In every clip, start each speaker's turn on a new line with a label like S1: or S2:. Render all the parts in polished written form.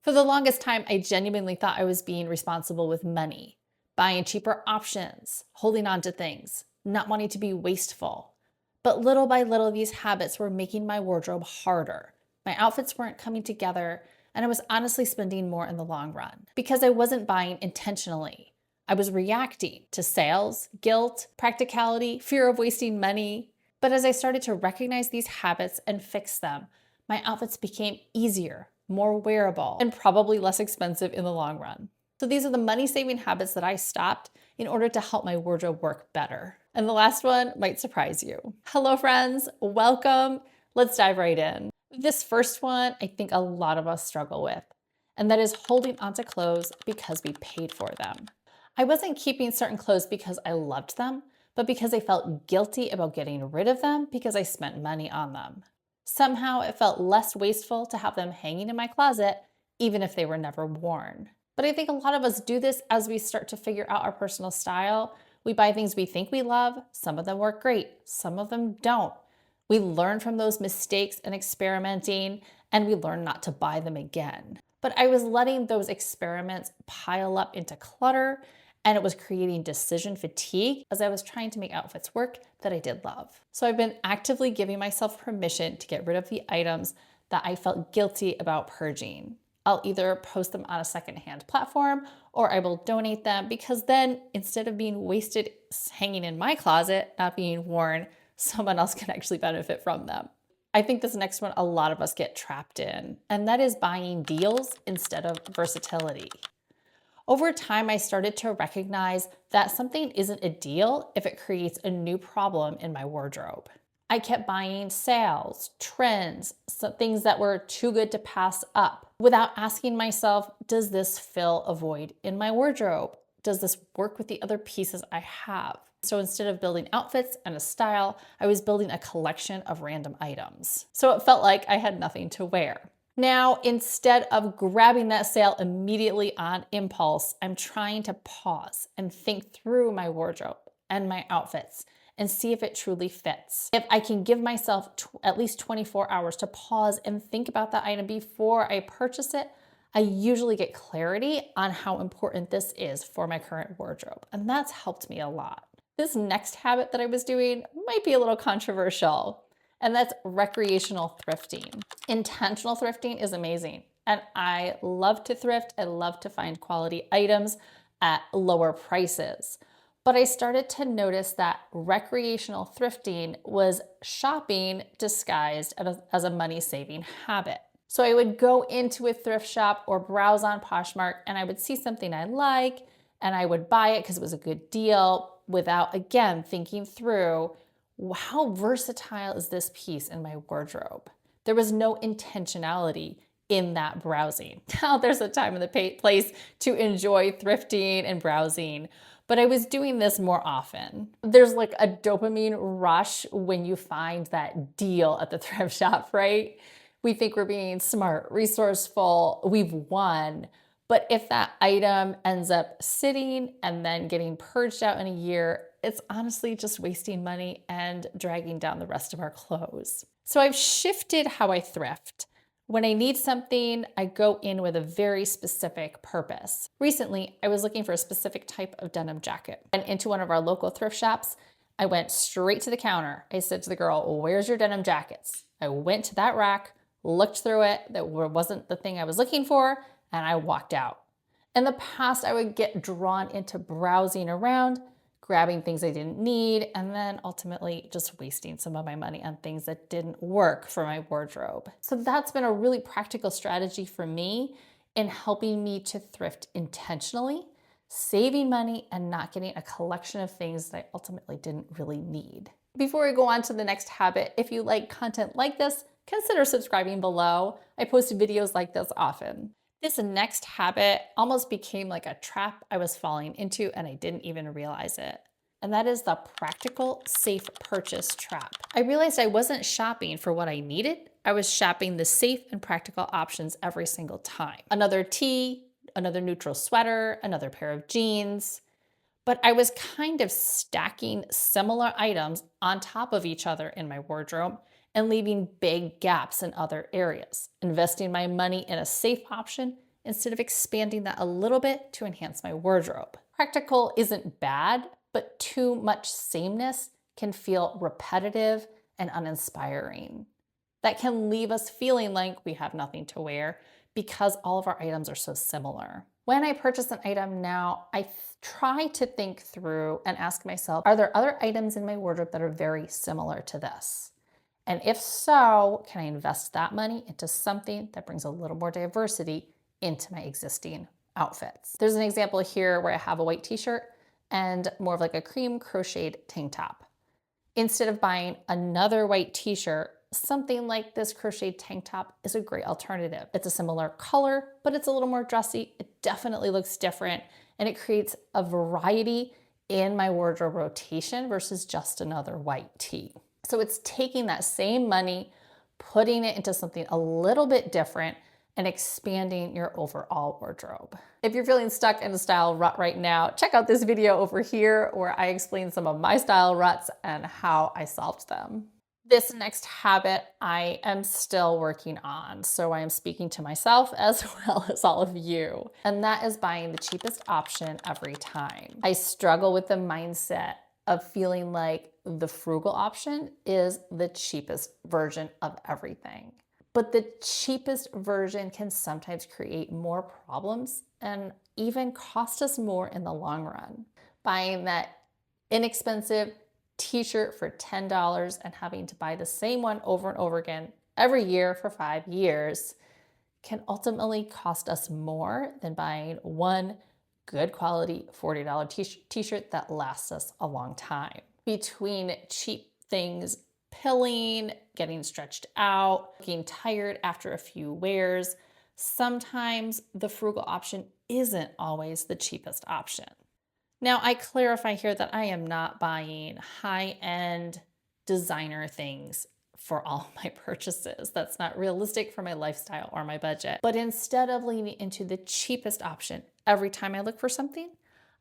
S1: For the longest time, I genuinely thought I was being responsible with money, buying cheaper options, holding on to things, not wanting to be wasteful. But little by little, these habits were making my wardrobe harder. My outfits weren't coming together, and I was honestly spending more in the long run because I wasn't buying intentionally. I was reacting to sales, guilt, practicality, fear of wasting money. But as I started to recognize these habits and fix them, my outfits became easier, more wearable, and probably less expensive in the long run. So these are the money-saving habits that I stopped in order to help my wardrobe work better. And the last one might surprise you. Hello, friends. Welcome. Let's dive right in. This first one, I think a lot of us struggle with, and that is holding onto clothes because we paid for them. I wasn't keeping certain clothes because I loved them, but because I felt guilty about getting rid of them because I spent money on them. Somehow it felt less wasteful to have them hanging in my closet, even if they were never worn. But I think a lot of us do this as we start to figure out our personal style. We buy things we think we love. Some of them work great, some of them don't. We learn from those mistakes and experimenting, and we learn not to buy them again. But I was letting those experiments pile up into clutter, and it was creating decision fatigue as I was trying to make outfits work that I did love. So I've been actively giving myself permission to get rid of the items that I felt guilty about purging. I'll either post them on a secondhand platform or I will donate them, because then instead of being wasted hanging in my closet, not being worn, someone else can actually benefit from them. I think this next one a lot of us get trapped in, and that is buying deals instead of versatility. Over time, I started to recognize that something isn't a deal if it creates a new problem in my wardrobe. I kept buying sales, trends, things that were too good to pass up without asking myself, does this fill a void in my wardrobe? Does this work with the other pieces I have? So instead of building outfits and a style, I was building a collection of random items. So it felt like I had nothing to wear. Now, instead of grabbing that sale immediately on impulse, I'm trying to pause and think through my wardrobe and my outfits and see if it truly fits. If I can give myself at least 24 hours to pause and think about that item before I purchase it, I usually get clarity on how important this is for my current wardrobe, and that's helped me a lot. This next habit that I was doing might be a little controversial, and that's recreational thrifting. Intentional thrifting is amazing, and I love to thrift. I love to find quality items at lower prices. But I started to notice that recreational thrifting was shopping disguised as a money-saving habit. So I would go into a thrift shop or browse on Poshmark, and I would see something I like, and I would buy it because it was a good deal without, again, thinking through, how versatile is this piece in my wardrobe? There was no intentionality in that browsing. Now there's a time and a place to enjoy thrifting and browsing, but I was doing this more often. There's like a dopamine rush when you find that deal at the thrift shop, right? We think we're being smart, resourceful, we've won. But if that item ends up sitting and then getting purged out in a year, it's honestly just wasting money and dragging down the rest of our clothes. So I've shifted how I thrift. When I need something, I go in with a very specific purpose. Recently, I was looking for a specific type of denim jacket. Went into one of our local thrift shops. I went straight to the counter. I said to the girl, "Where's your denim jackets?" I went to that rack, looked through it. That wasn't the thing I was looking for, and I walked out. In the past, I would get drawn into browsing around, grabbing things I didn't need, and then ultimately just wasting some of my money on things that didn't work for my wardrobe. So that's been a really practical strategy for me in helping me to thrift intentionally, saving money, and not getting a collection of things that I ultimately didn't really need. Before we go on to the next habit, if you like content like this, consider subscribing below. I post videos like this often. This next habit almost became like a trap I was falling into, and I didn't even realize it. And that is the practical safe purchase trap. I realized I wasn't shopping for what I needed. I was shopping the safe and practical options every single time. Another tee, another neutral sweater, another pair of jeans. But I was kind of stacking similar items on top of each other in my wardrobe and leaving big gaps in other areas, investing my money in a safe option instead of expanding that a little bit to enhance my wardrobe. Practical isn't bad, but too much sameness can feel repetitive and uninspiring. That can leave us feeling like we have nothing to wear because all of our items are so similar. When I purchase an item now, I try to think through and ask myself, are there other items in my wardrobe that are very similar to this? And if so, can I invest that money into something that brings a little more diversity into my existing outfits? There's an example here where I have a white t-shirt and more of like a cream crocheted tank top. Instead of buying another white t-shirt, something like this crocheted tank top is a great alternative. It's a similar color, but it's a little more dressy. It definitely looks different, and it creates a variety in my wardrobe rotation versus just another white tee. So it's taking that same money, putting it into something a little bit different, and expanding your overall wardrobe. If you're feeling stuck in a style rut right now, check out this video over here where I explain some of my style ruts and how I solved them. This next habit I am still working on, so I am speaking to myself as well as all of you, and that is buying the cheapest option every time. I struggle with the mindset of feeling like the frugal option is the cheapest version of everything. But the cheapest version can sometimes create more problems and even cost us more in the long run. Buying that inexpensive t-shirt for $10 and having to buy the same one over and over again every year for 5 years can ultimately cost us more than buying one good quality $40 t-shirt that lasts us a long time. Between cheap things pilling, getting stretched out, getting tired after a few wears, sometimes the frugal option isn't always the cheapest option. Now, I clarify here that I am not buying high-end designer things for all my purchases. That's not realistic for my lifestyle or my budget. But instead of leaning into the cheapest option every time I look for something,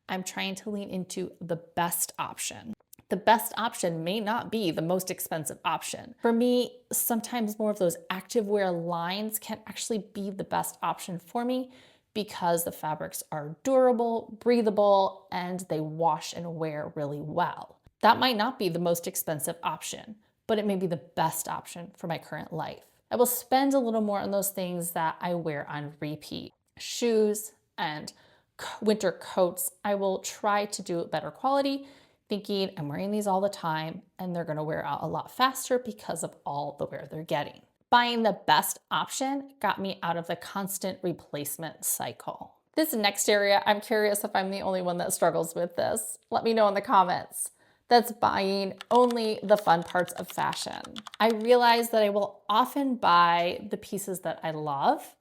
S1: I'm trying to lean into the best option. The best option may not be the most expensive option. For me, sometimes more of those activewear lines can actually be the best option for me because the fabrics are durable, breathable, and they wash and wear really well. That might not be the most expensive option, but it may be the best option for my current life. I will spend a little more on those things that I wear on repeat. Shoes and winter coats, I will try to do better quality, thinking I'm wearing these all the time and they're gonna wear out a lot faster because of all the wear they're getting. Buying the best option got me out of the constant replacement cycle. This next area, I'm curious if I'm the only one that struggles with this. Let me know in the comments. That's buying only the fun parts of fashion. I realize that I will often buy the pieces that I love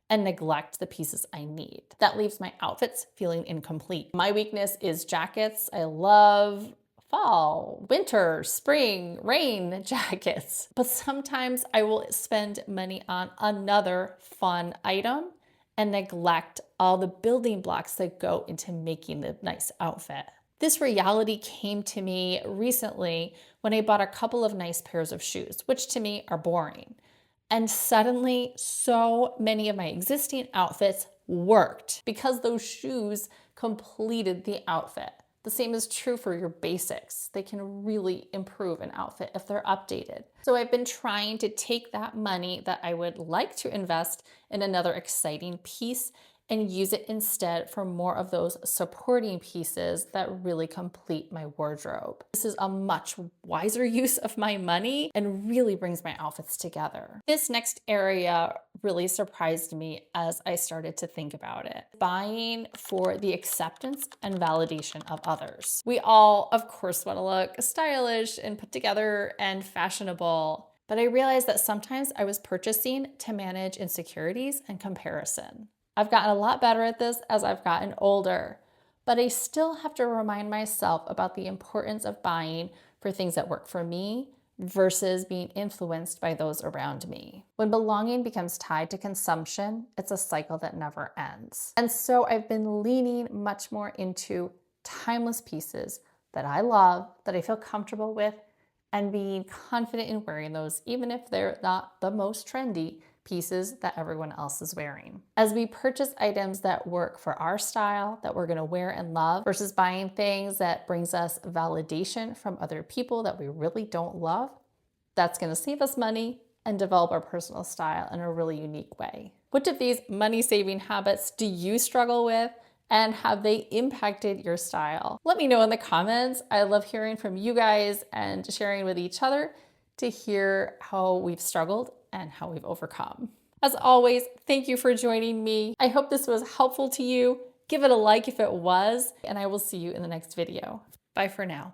S1: and neglect the pieces I need. That leaves my outfits feeling incomplete. My weakness is jackets. I love fall, winter, spring, rain jackets. But sometimes I will spend money on another fun item and neglect all the building blocks that go into making the nice outfit. This reality came to me recently when I bought a couple of nice pairs of shoes, which to me are boring. And suddenly, so many of my existing outfits worked because those shoes completed the outfit. The same is true for your basics. They can really improve an outfit if they're updated. So I've been trying to take that money that I would like to invest in another exciting piece and use it instead for more of those supporting pieces that really complete my wardrobe. This is a much wiser use of my money and really brings my outfits together. This next area really surprised me as I started to think about it. Buying for the acceptance and validation of others. We all, of course, want to look stylish and put together and fashionable, but I realized that sometimes I was purchasing to manage insecurities and comparison. I've gotten a lot better at this as I've gotten older, but I still have to remind myself about the importance of buying for things that work for me versus being influenced by those around me. When belonging becomes tied to consumption, it's a cycle that never ends. And so I've been leaning much more into timeless pieces that I love, that I feel comfortable with, and being confident in wearing those, even if they're not the most trendy, pieces that everyone else is wearing. As we purchase items that work for our style, that we're gonna wear and love, versus buying things that brings us validation from other people that we really don't love, that's gonna save us money and develop our personal style in a really unique way. Which of these money-saving habits do you struggle with? And have they impacted your style? Let me know in the comments. I love hearing from you guys and sharing with each other to hear how we've struggled and how we've overcome. As always, thank you for joining me. I hope this was helpful to you. Give it a like if it was, and I will see you in the next video. Bye for now.